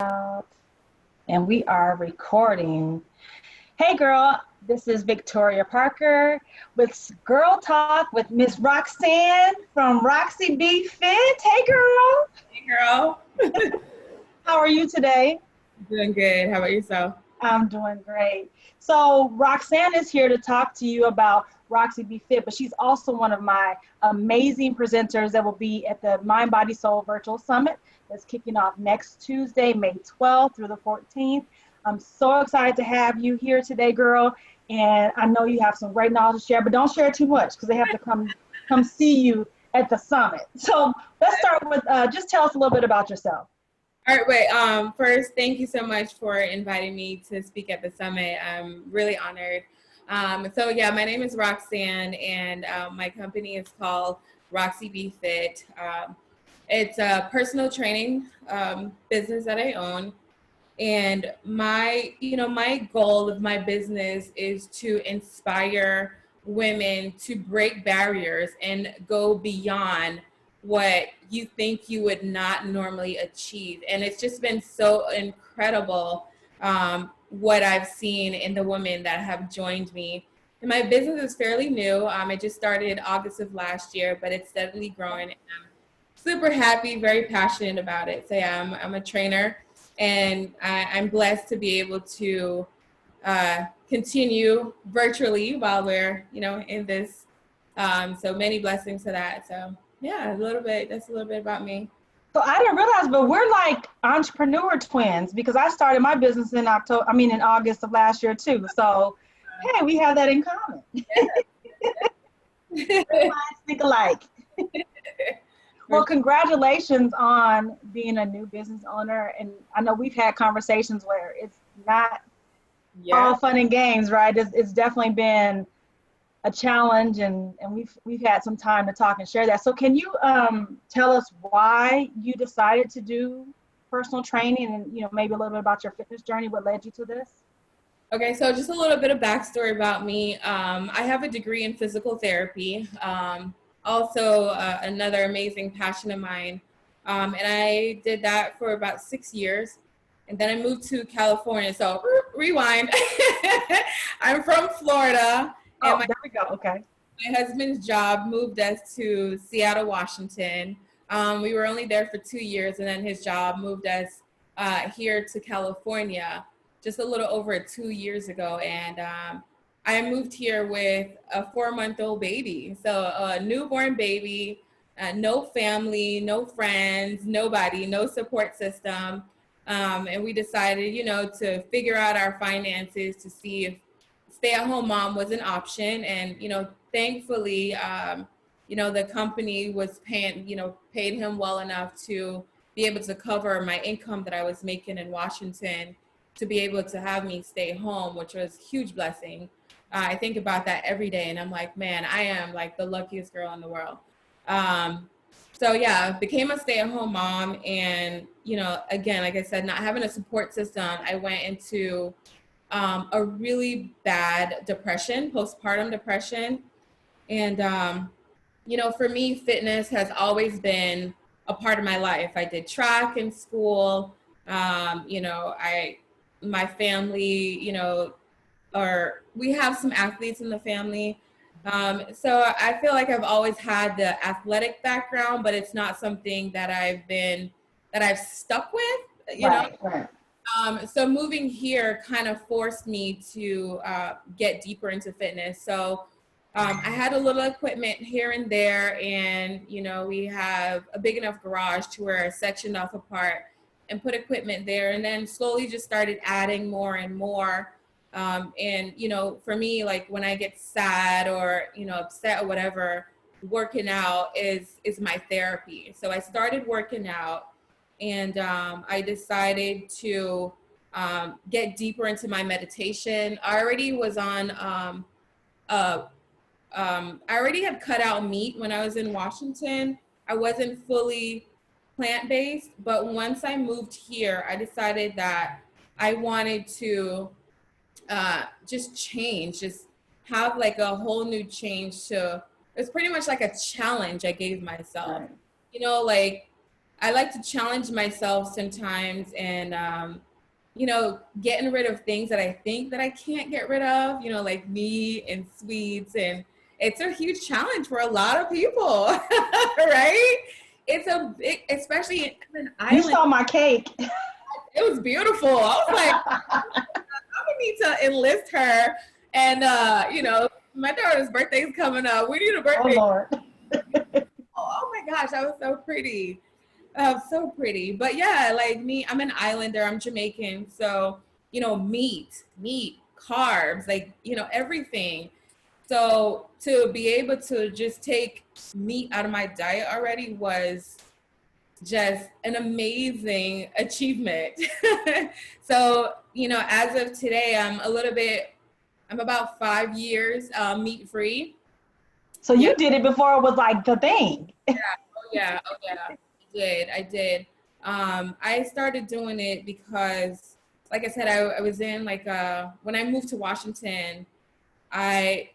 And we are recording. Hey girl, this is Victoria Parker with Girl Talk with Miss Roxanne from RoxyBFit. Hey girl. Hey girl. How are you today? Doing good. How about yourself? I'm doing great. So Roxanne is here to talk to you about RoxyBFit, but she's also one of my amazing presenters that will be at the Mind, Body, Soul Virtual Summit that's kicking off next Tuesday, May 12th through the 14th. I'm so excited to have you here today, girl. And I know you have some great knowledge to share, but don't share too much because they have to come see you at the summit. So let's start with just tell us a little bit about yourself. All right, wait. First, thank you so much for inviting me to speak at the summit. I'm really honored. So yeah, my name is Roxanne, and my company is called RoxyBFit. It's a personal training business that I own. And my goal of my business is to inspire women to break barriers and go beyond what you think you would not normally achieve. And it's just been so incredible what I've seen in the women that have joined me. And my business is fairly new. It just started August of last year, but it's steadily growing. And I'm super happy, very passionate about it. So yeah, I'm a trainer, and I'm blessed to be able to continue virtually while we're, in this. So many blessings to that. So yeah, that's a little bit about me. So I didn't realize, but we're like entrepreneur twins because I started my business in in August of last year too. So, hey, we have that in common. Yeah. Minds think alike. Well, congratulations on being a new business owner. And I know we've had conversations where it's not all fun and games, right? It's definitely been a challenge, and we've had some time to talk and share that. So can you tell us why you decided to do personal training, and maybe a little bit about your fitness journey, what led you to this? Okay, so just a little bit of backstory about me. I have a degree in physical therapy. Also, another amazing passion of mine. And I did that for about 6 years. And then I moved to California. So rewind. I'm from Florida. Oh, there we go. Okay. My husband's job moved us to Seattle, Washington. We were only there for 2 years, and then his job moved us here to California just a little over 2 years ago. And I moved here with a 4-month-old baby. So a newborn baby, no family, no friends, nobody, no support system. And we decided, to figure out our finances to see if stay-at-home mom was an option. And, thankfully, the company was paid him well enough to be able to cover my income that I was making in Washington, to be able to have me stay home, which was a huge blessing. I think about that every day, and I'm like, man, I am like the luckiest girl in the world. So yeah, became a stay-at-home mom, and again, like I said, not having a support system, I went into a really bad depression, postpartum depression. And for me, fitness has always been a part of my life. I did track in school. My family, or we have some athletes in the family. So I feel like I've always had the athletic background, but it's not something that I've stuck with, Right. So moving here kind of forced me to get deeper into fitness. So I had a little equipment here and there, and we have a big enough garage to where I sectioned off a part and put equipment there, and then slowly just started adding more and more. And for me, like when I get sad or upset or whatever, working out is my therapy. So I started working out, and I decided to get deeper into my meditation. I already was on I already had cut out meat when I was in Washington. I wasn't fully plant-based, but once I moved here, I decided that I wanted to just change, just have like a whole new change. To it's pretty much like a challenge I gave myself. Right. Like I like to challenge myself sometimes and, you know, getting rid of things that I think that I can't get rid of, you know, like meat and sweets. And it's a huge challenge for a lot of people, right? It's a big, especially in an You island. saw my cake. It was beautiful. I was like, I'm gonna need to enlist her. And, you know, my daughter's birthday is coming up. We need a Oh, birthday. Lord. Oh my gosh, that was so pretty. So pretty. But yeah, like me, I'm an islander, I'm Jamaican. So, you know, meat, carbs, like, you know, everything. So to be able to just take meat out of my diet already was just an amazing achievement. So, you know, as of today, I'm about 5 years meat free. So Yeah. you did it before it was like the thing. Yeah. Oh yeah. I did. I started doing it because, like I said, I was in like when I moved to Washington, I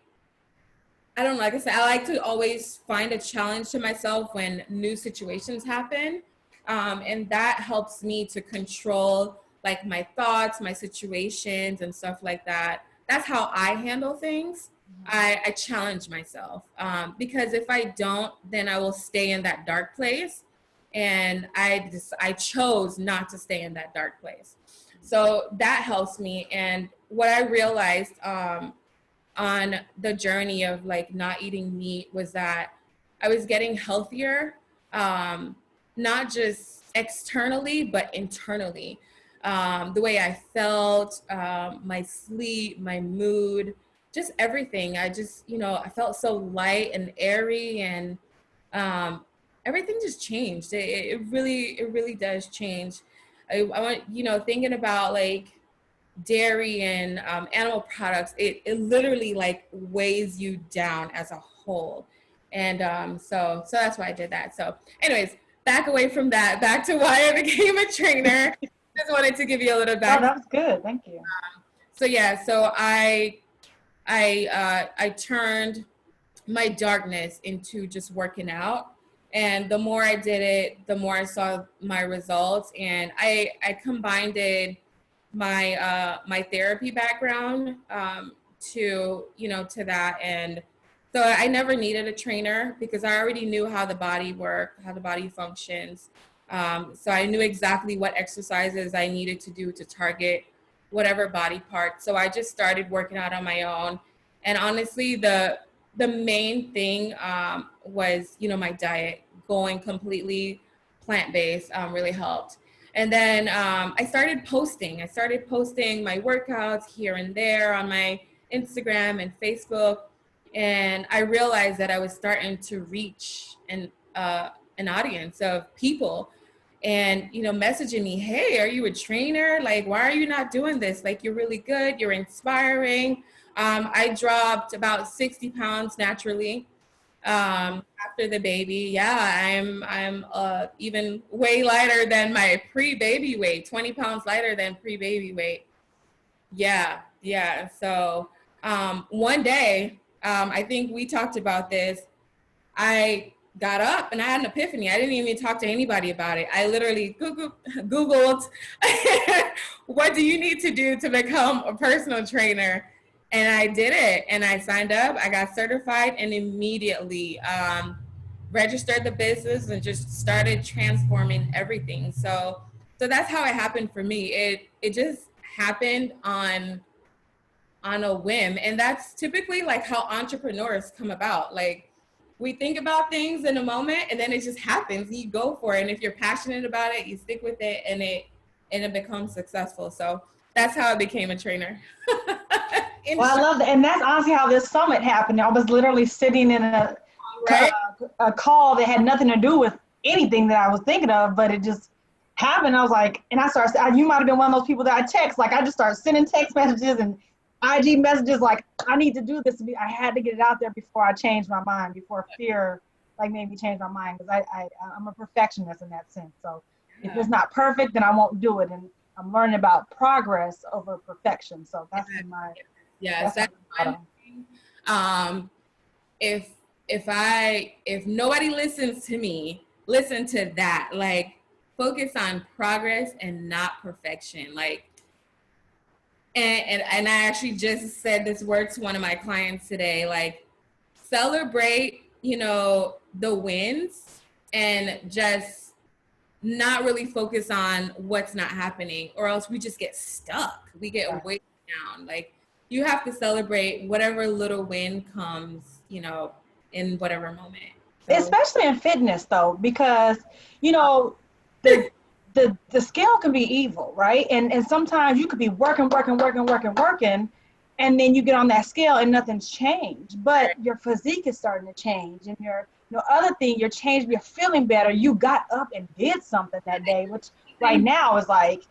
don't know, like I said, I like to always find a challenge to myself when new situations happen. And that helps me to control like my thoughts, my situations and stuff like that. That's how I handle things. I challenge myself because if I don't, then I will stay in that dark place. And I chose not to stay in that dark place. So that helps me. And what I realized on the journey of like not eating meat was that I was getting healthier, not just externally, but internally. The way I felt, my sleep, my mood, just everything. I just, you know, I felt so light and airy and everything just changed. It really does change. I want, you know, thinking about like dairy and animal products, it literally like weighs you down as a whole. And so that's why I did that. So anyways, back away from that, back to why I became a trainer. Just wanted to give you a little back. Oh, that was good. Thank you. So yeah, so I turned my darkness into just working out. And the more I did it, the more I saw my results. And I combined it my therapy background to, you know, to that. And so I never needed a trainer because I already knew how the body worked, how the body functions. So I knew exactly what exercises I needed to do to target whatever body part. So I just started working out on my own. And honestly, the main thing was, you know, my diet. Going completely plant-based really helped. And then I started posting. I started posting my workouts here and there on my Instagram and Facebook. And I realized that I was starting to reach an audience of people and, you know, messaging me, hey, are you a trainer? Like, why are you not doing this? Like, you're really good. You're inspiring. I dropped about 60 pounds naturally after the baby. Yeah, I'm even way lighter than my pre-baby weight, 20 pounds lighter than pre-baby weight. Yeah. So one day, I think we talked about this. I got up and I had an epiphany. I didn't even talk to anybody about it. I literally Googled what do you need to do to become a personal trainer? And I did it and I signed up. I got certified and immediately registered the business and just started transforming everything. So that's how it happened for me. It just happened on a whim. And that's typically like how entrepreneurs come about. Like we think about things in a moment and then it just happens. You go for it. And if you're passionate about it, you stick with it and it becomes successful. So that's how I became a trainer. Well, I love that. And that's honestly how this summit happened. I was literally sitting in Right? a call that had nothing to do with anything that I was thinking of, but it just happened. I was like, and I started, you might have been one of those people that I text. Like, I just started sending text messages and IG messages like, I need to do this. I had to get it out there before I changed my mind, before fear like made me change my mind. Because I'm a perfectionist in that sense. So if it's not perfect, then I won't do it. And I'm learning about progress over perfection. So that's been my that's one thing. If nobody listens to me, listen to that. Like, focus on progress and not perfection. Like, and I actually just said this word to one of my clients today. Like, celebrate, you know, the wins and just not really focus on what's not happening, or else we just get stuck. We get way down. Like, you have to celebrate whatever little win comes, you know, in whatever moment. So. Especially in fitness though, because, you know, the the scale can be evil, right? And sometimes you could be working, and then you get on that scale and nothing's changed. But your physique is starting to change, and your other thing, you're changed, you're feeling better. You got up and did something that day, which right now is like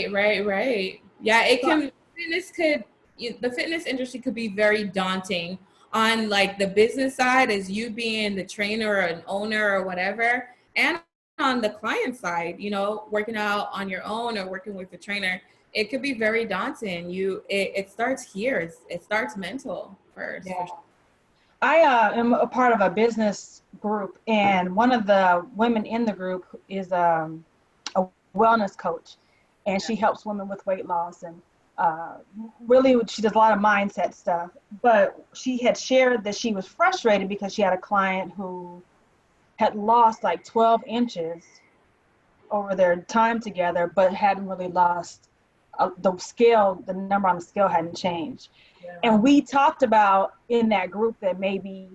Right. Yeah, it can. The fitness industry could be very daunting on like the business side, as you being the trainer or an owner or whatever, and on the client side, you know, working out on your own or working with the trainer. It could be very daunting. It starts here. It starts mental first. yeah. I am a part of a business group, and one of the women in the group is a wellness coach, and she helps women with weight loss, and really she does a lot of mindset stuff. But she had shared that she was frustrated because she had a client who had lost like 12 inches over their time together, but hadn't really lost the number on the scale hadn't changed. Yeah. And we talked about in that group that maybe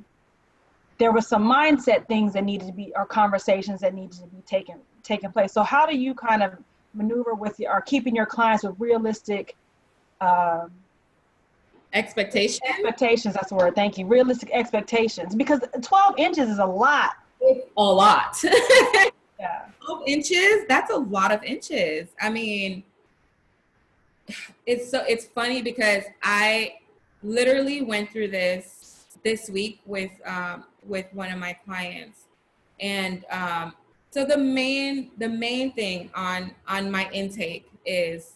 there was some mindset things that needed to be, or conversations that needed to be taken place. So how do you kind of maneuver with or keeping your clients with realistic expectations? That's the word. Thank you. Realistic expectations, because 12 inches is a lot. It's a lot. Yeah. 12 inches, that's a lot of inches. I mean, it's funny because I literally went through this week with one of my clients. And so the main thing on my intake is,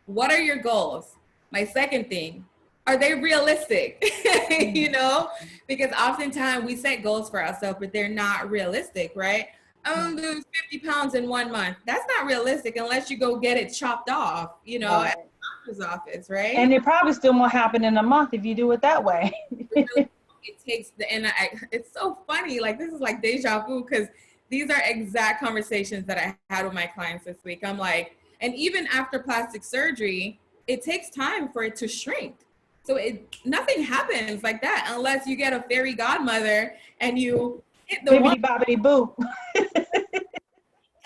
what are your goals? My second thing, are they realistic? You know, because oftentimes we set goals for ourselves, but they're not realistic, right? I'm gonna lose 50 pounds in 1 month. That's not realistic unless you go get it chopped off, you know, at the doctor's office, right? And it probably still won't happen in a month if you do it that way. It takes it's so funny. Like, this is like deja vu, because these are exact conversations that I had with my clients this week. I'm like, and even after plastic surgery, it takes time for it to shrink. So nothing happens like that unless you get a fairy godmother and you hit the bibbidi bobbidi boo.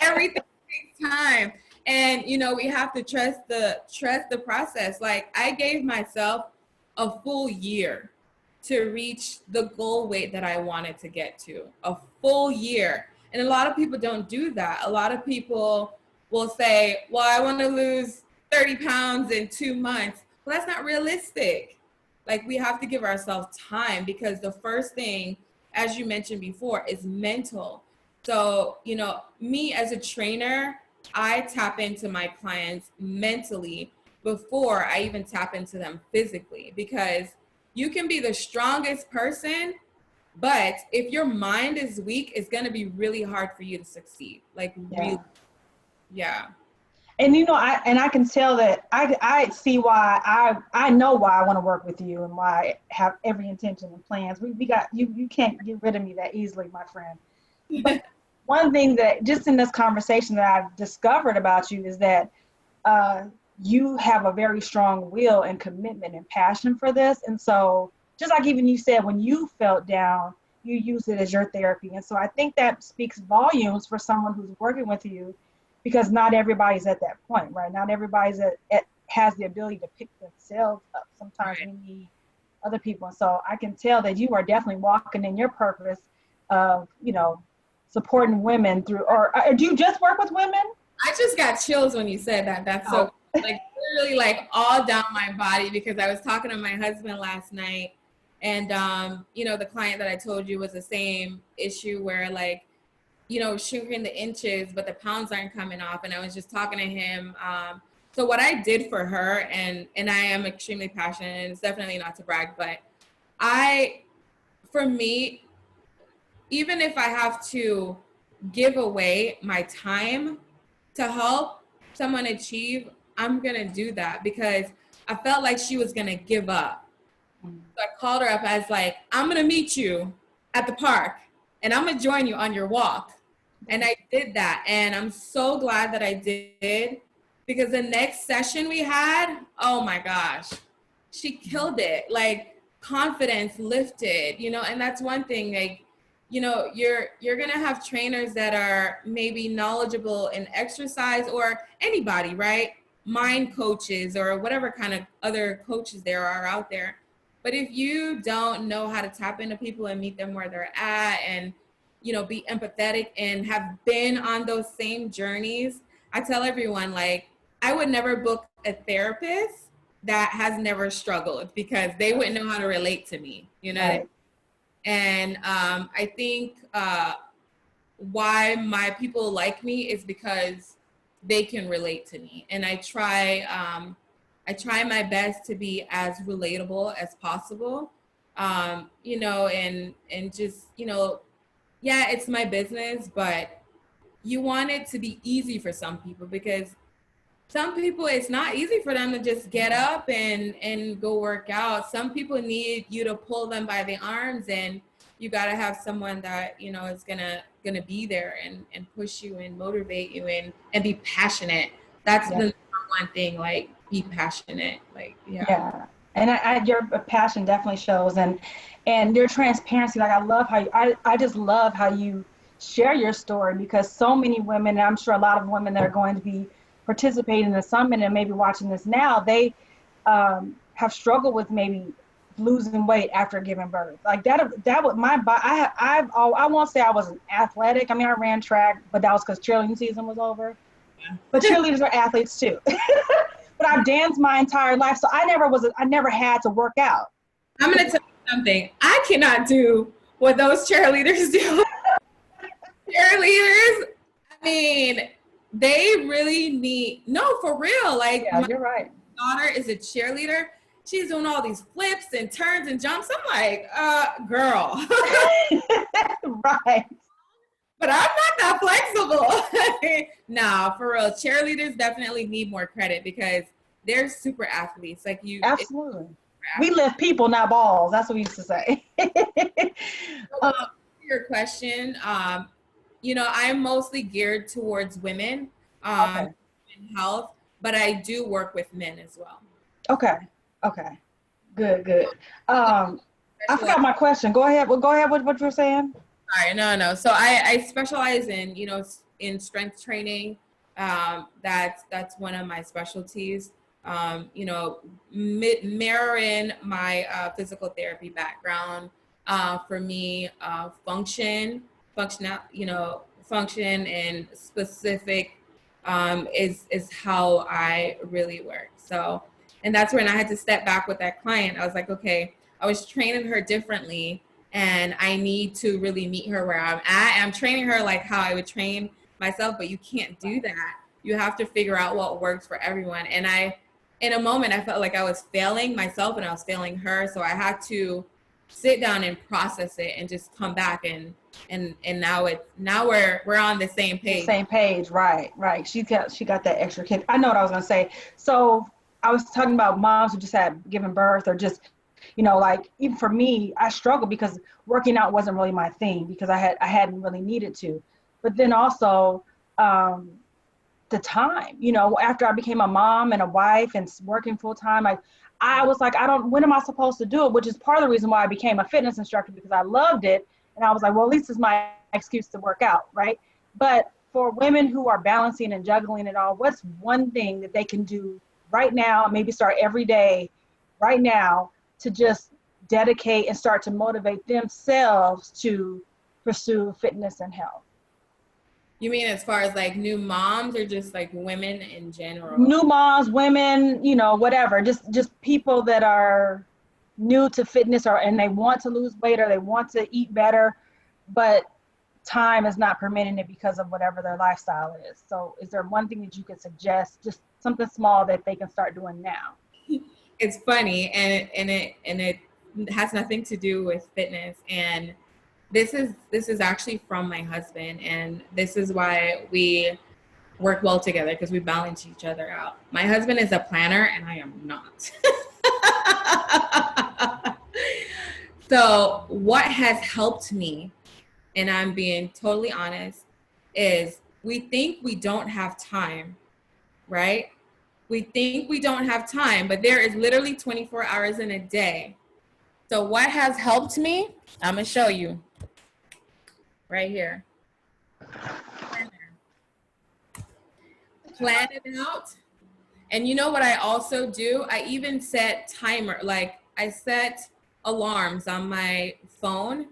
Everything takes time. And, you know, we have to trust the process. Like, I gave myself a full year to reach the goal weight that I wanted to get to. A full year. And a lot of people don't do that. A lot of people will say, well, I want to lose 30 pounds in 2 months. Well, that's not realistic. Like, we have to give ourselves time, because the first thing, as you mentioned before, is mental. So, you know, me as a trainer, I tap into my clients mentally before I even tap into them physically, because you can be the strongest person, but if your mind is weak, it's going to be really hard for you to succeed. Like, really. Yeah. And, you know, I can tell that I see why I know why I want to work with you, and why I have every intention and plans. We got you can't get rid of me that easily, my friend. But one thing that just in this conversation that I've discovered about you is that you have a very strong will and commitment and passion for this. And so, just like even you said, when you felt down, you use it as your therapy. And so I think that speaks volumes for someone who's working with you, because not everybody's at that point, right? Not everybody's has the ability to pick themselves up. Sometimes we need other people. And so I can tell that you are definitely walking in your purpose of, you know, supporting women through, or do you just work with women? I just got chills when you said that. That's so, like, literally, like, all down my body, because I was talking to my husband last night, and you know, the client that I told you was the same issue where, like, you know, shrinking the inches, but the pounds aren't coming off. And I was just talking to him. So what I did for her, and I am extremely passionate, and it's definitely not to brag, but for me, even if I have to give away my time to help someone achieve, I'm going to do that because I felt like she was going to give up. So I called her up. I was like, I'm going to meet you at the park and I'm going to join you on your walk. And I did that. And I'm so glad that I did because the next session we had, oh my gosh, she killed it. Like confidence lifted, you know, and that's one thing, like, you know, you're going to have trainers that are maybe knowledgeable in exercise or anybody, right? Mind coaches or whatever kind of other coaches there are out there. But if you don't know how to tap into people and meet them where they're at and, you know, be empathetic and have been on those same journeys, I tell everyone, like, I would never book a therapist that has never struggled because they wouldn't know how to relate to me, you know? Right. And I think why my people like me is because they can relate to me. And I try my best to be as relatable as possible, you know, and just, you know, yeah, it's my business, but you want it to be easy for some people because some people, it's not easy for them to just get up and go work out. Some people need you to pull them by the arms, and you got to have someone that, you know, is gonna be there and push you and motivate you and be passionate. That's the number one thing, like be passionate. Like, Yeah. And your passion definitely shows, and your transparency. Like I love how I just love how you share your story because so many women, and I'm sure a lot of women that are going to be participating in the summit and maybe watching this now, they have struggled with maybe losing weight after giving birth. Like that was my body. I won't say I wasn't athletic. I mean, I ran track, but that was because cheerleading season was over. But cheerleaders are athletes too. But I've danced my entire life, so I never had to work out. I'm gonna tell you something. I cannot do what those cheerleaders do. Cheerleaders, I mean, they really need, no, for real. Like, Yeah, you're right. daughter is a cheerleader. She's doing all these flips and turns and jumps. I'm like, girl. Right. But I'm not that flexible. Nah, for real. Cheerleaders definitely need more credit because they're super athletes. Like you. Absolutely. We lift people, not balls. That's what we used to say. Your question, you know, I'm mostly geared towards women, Okay. in health, but I do work with men as well. Okay. Good. I forgot my question. Go ahead. Well, go ahead with what you were saying. Sorry, no. So I specialize in, you know, in strength training. That's one of my specialties. You know, mirroring my physical therapy background. For me, function and specific is how I really work. So, and that's when I had to step back with that client. I was like, okay, I was training her differently and I need to really meet her where I'm at. I'm training her like how I would train myself, but you can't do that. You have to figure out what works for everyone. And in a moment, I felt like I was failing myself and I was failing her. So I had to sit down and process it and just come back and now we're on the same page. Same page, right. She got that extra kick. I know what I was gonna say. So I was talking about moms who just had given birth or just, you know, like even for me, I struggled because working out wasn't really my thing because I hadn't really needed to. But then also the time, you know, after I became a mom and a wife and working full time, I was like, when am I supposed to do it? Which is part of the reason why I became a fitness instructor because I loved it. And I was like, well, at least it's my excuse to work out, right? But for women who are balancing and juggling it all, what's one thing that they can do right now, maybe start every day right now to just dedicate and start to motivate themselves to pursue fitness and health? You mean as far as like new moms or just like women in general? New moms, women, you know, whatever, just people that are new to fitness and they want to lose weight or they want to eat better, but time is not permitting it because of whatever their lifestyle is. So is there one thing that you could suggest, just something small that they can start doing now? It's funny and it has nothing to do with fitness. And This is actually from my husband, and this is why we work well together, because we balance each other out. My husband is a planner and I am not. So what has helped me, and I'm being totally honest, is we think we don't have time, right? We think we don't have time, but there is literally 24 hours in a day. So what has helped me, I'm gonna show you right here. Plan it out. And you know what I also do? I even set timer, like I set alarms on my phone,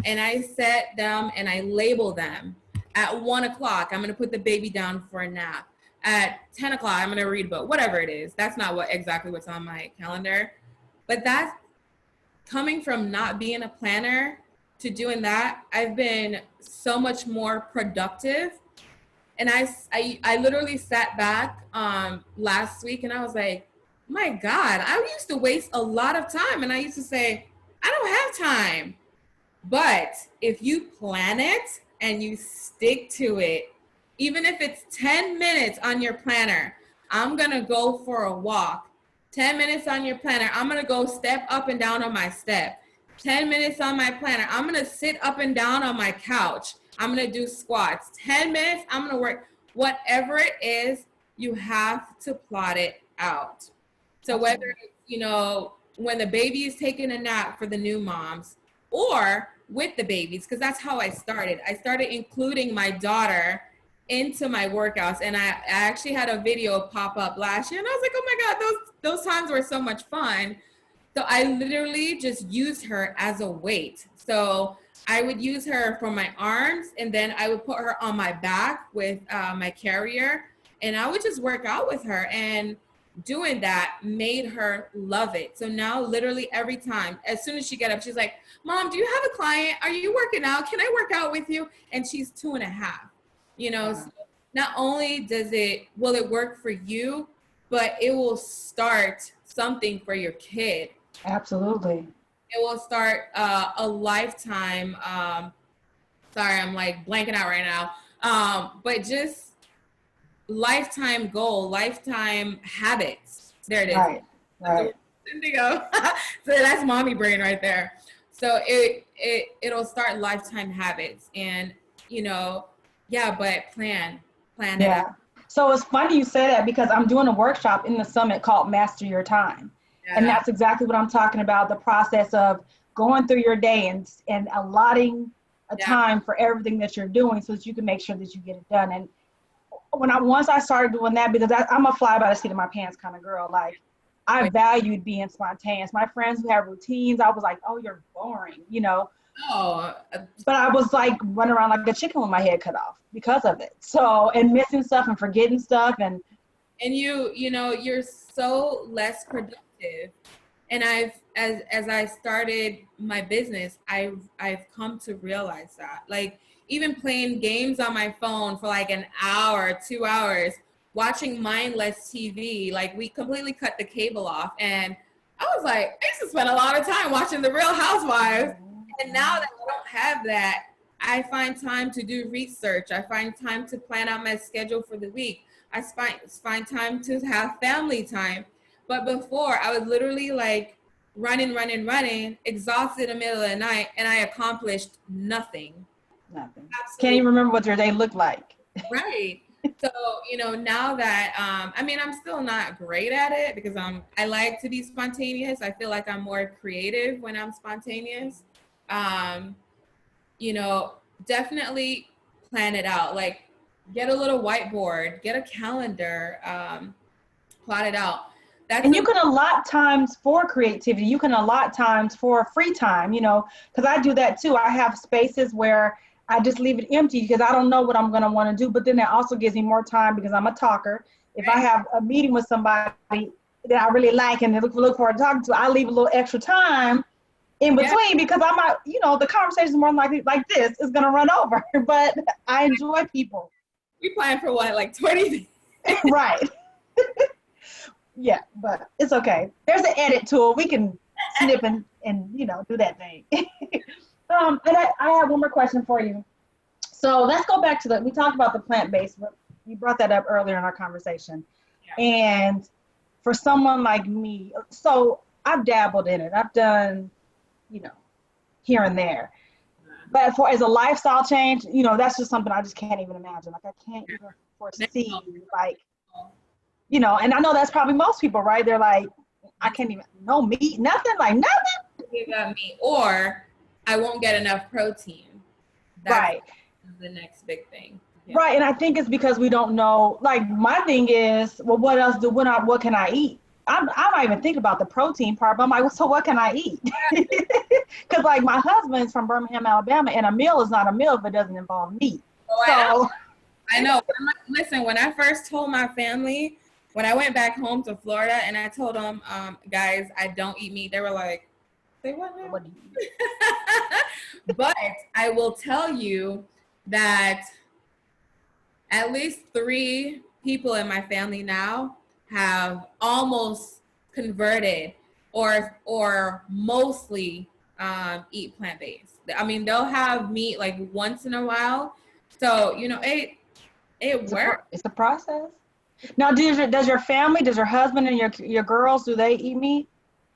and I set them and I label them. At 1 o'clock, I'm gonna put the baby down for a nap. At 10 o'clock, I'm gonna read a book, whatever it is. That's not exactly what's on my calendar. But that's coming from not being a planner to doing that. I've been so much more productive. And I literally sat back last week and I was like, my God, I used to waste a lot of time. And I used to say, I don't have time. But if you plan it and you stick to it, even if it's 10 minutes on your planner, I'm going to go for a walk. 10 minutes on your planner, I'm going to go step up and down on my step. 10 minutes on my planner, I'm going to sit up and down on my couch. I'm going to do squats. 10 minutes, I'm going to work. Whatever it is, you have to plot it out. So whether it's, you know, when the baby is taking a nap for the new moms, or with the babies, because that's how I started. I started including my daughter into my workouts, and I actually had a video pop up last year, and I was like, oh my God, those times were so much fun. So I literally just used her as a weight. So I would use her for my arms, and then I would put her on my back with my carrier, and I would just work out with her. And doing that made her love it. So now literally every time, as soon as she get up, she's like, Mom, do you have a client? Are you working out? Can I work out with you? And she's 2.5, you know. Yeah. So not only will it work for you, but it will start something for your kid. Absolutely. It will start a lifetime, sorry, I'm like blanking out right now, but just lifetime goal, lifetime habits. There it is. Right. So that's mommy brain right there. So it'll start lifetime habits, and you know, yeah, but plan it out. So it's funny you say that, because I'm doing a workshop in the summit called Master Your Time. Yeah. And that's exactly what I'm talking about, the process of going through your day and allotting a time for everything that you're doing so that you can make sure that you get it done. And once I started doing that, because I'm a fly by the seat of my pants kind of girl, like I valued being spontaneous. My friends who have routines, I was like, oh, you're boring, you know. Oh. But I was like running around like a chicken with my head cut off because of it. So, and missing stuff and forgetting stuff. And you know, you're so less productive. And as I started my business, I've come to realize that, like, even playing games on my phone for like an hour, 2 hours, watching mindless TV, like we completely cut the cable off. And I was like, I used to spend a lot of time watching The Real Housewives. And now that I don't have that, I find time to do research. I find time to plan out my schedule for the week. I find time to have family time. But before, I was literally like running, exhausted in the middle of the night, and I accomplished nothing. Nothing. Absolutely. Can't even remember what your day looked like. Right. So, you know, now that, I mean, I'm still not great at it, because I like to be spontaneous. I feel like I'm more creative when I'm spontaneous. You know, definitely plan it out. Like, get a little whiteboard, get a calendar, plot it out. And you can allot times for creativity. You can allot times for free time, you know, because I do that too. I have spaces where I just leave it empty because I don't know what I'm going to want to do. But then that also gives me more time because I'm a talker. If I have a meeting with somebody that I really like and they look forward to talking to, I leave a little extra time in between because I'm not, you know, the conversation is more likely like this is going to run over. But I enjoy people. We plan for what, like 20? Right. Yeah, but it's okay. There's an edit tool. We can snip and you know, do that thing. And I have one more question for you. So let's go back to we talked about the plant-based, but you brought that up earlier in our conversation. Yeah. And for someone like me, so I've dabbled in it. I've done, here and there. But as a lifestyle change, that's just something I just can't even imagine. Like, I can't even foresee, like, and I know that's probably most people, right? They're like, I can't even, no meat, nothing, like nothing. Give up meat, or I won't get enough protein. That's right. The next big thing. Yeah. Right, and I think it's because we don't know. Like, my thing is, well, what else what can I eat? I'm not even thinking about the protein part, but I'm like, well, so what can I eat? Because like my husband's from Birmingham, Alabama, and a meal is not a meal if it doesn't involve meat. Oh, I know. Listen, when I first told my family, when I went back home to Florida and I told them, guys, I don't eat meat, they were like, say what now? What do you eat? But I will tell you that at least 3 people in my family now have almost converted or mostly eat plant-based. I mean, they'll have meat like once in a while. So, it works. It's a process. Now, does your family, does your husband and your girls, do they eat meat?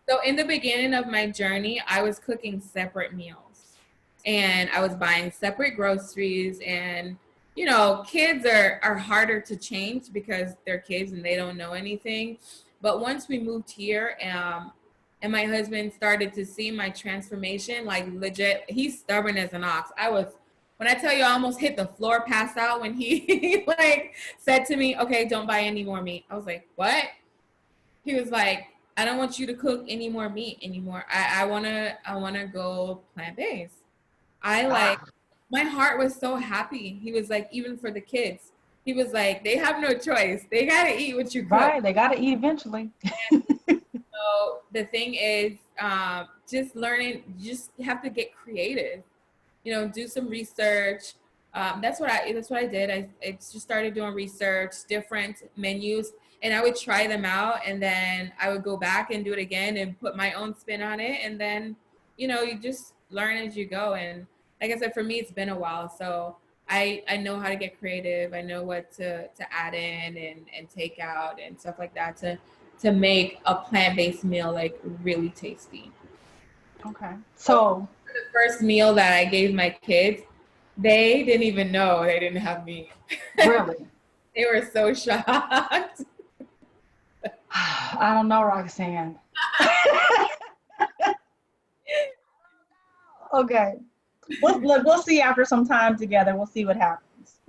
So in the beginning of my journey, I was cooking separate meals and I was buying separate groceries, and kids are harder to change because they're kids and they don't know anything. But once we moved here, and my husband started to see my transformation, like legit, he's stubborn as an ox. When I tell you, I almost hit the floor, passed out when he like said to me, okay, don't buy any more meat. I was like, what? He was like, I don't want you to cook any more meat anymore. I wanna go plant-based. My heart was so happy. He was like, even for the kids, he was like, they have no choice. They gotta eat what you cook. Right, they gotta eat eventually. So the thing is, just learning. You just have to get creative. Do some research. That's what I did. I just started doing research, different menus, and I would try them out, and then I would go back and do it again and put my own spin on it, and then you just learn as you go. And like I said, for me, it's been a while, so I know how to get creative. I know what to add in and take out and stuff like that to make a plant-based meal like really tasty. Okay. So the first meal that I gave my kids, they didn't even know they didn't have meat. Really? They were so shocked. I don't know, Roxanne. Okay. We'll see after some time together. We'll see what happens.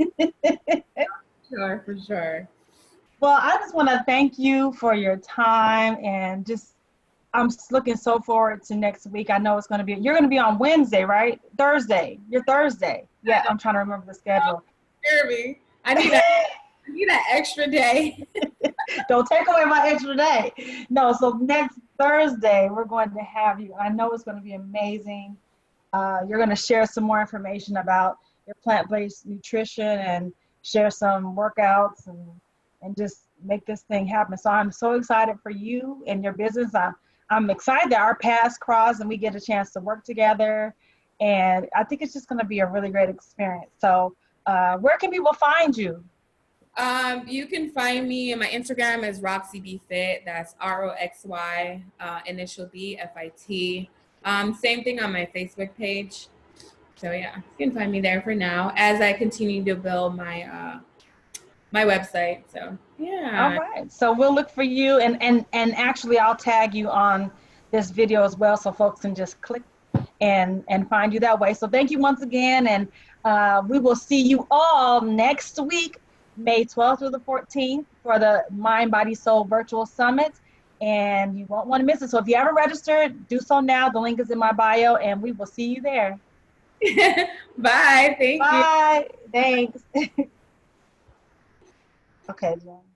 Sure, for sure. Well, I just want to thank you for your time, and I'm looking so forward to next week. I know you're going to be on Wednesday, right? Thursday. You're Thursday. Yeah, I'm trying to remember the schedule. Me. I need that extra day. Don't take away my extra day. No, so next Thursday, we're going to have you. I know it's going to be amazing. You're going to share some more information about your plant-based nutrition and share some workouts and just make this thing happen. So I'm so excited for you and your business. I'm excited that our paths cross and we get a chance to work together. And I think it's just going to be a really great experience. So where can people find you? You can find me, and my Instagram is RoxyBFit. That's ROXY, initial BFIT. Same thing on my Facebook page. So yeah, you can find me there for now as I continue to build my my website. So yeah. All right. So we'll look for you, and actually I'll tag you on this video as well, so folks can just click and find you that way. So thank you once again, and we will see you all next week, May 12th through the 14th, for the Mind, Body, Soul Virtual Summit. And you won't want to miss it. So if you haven't registered, do so now. The link is in my bio, and we will see you there. Bye. Thank you. Bye. Thanks. Okay, Jen.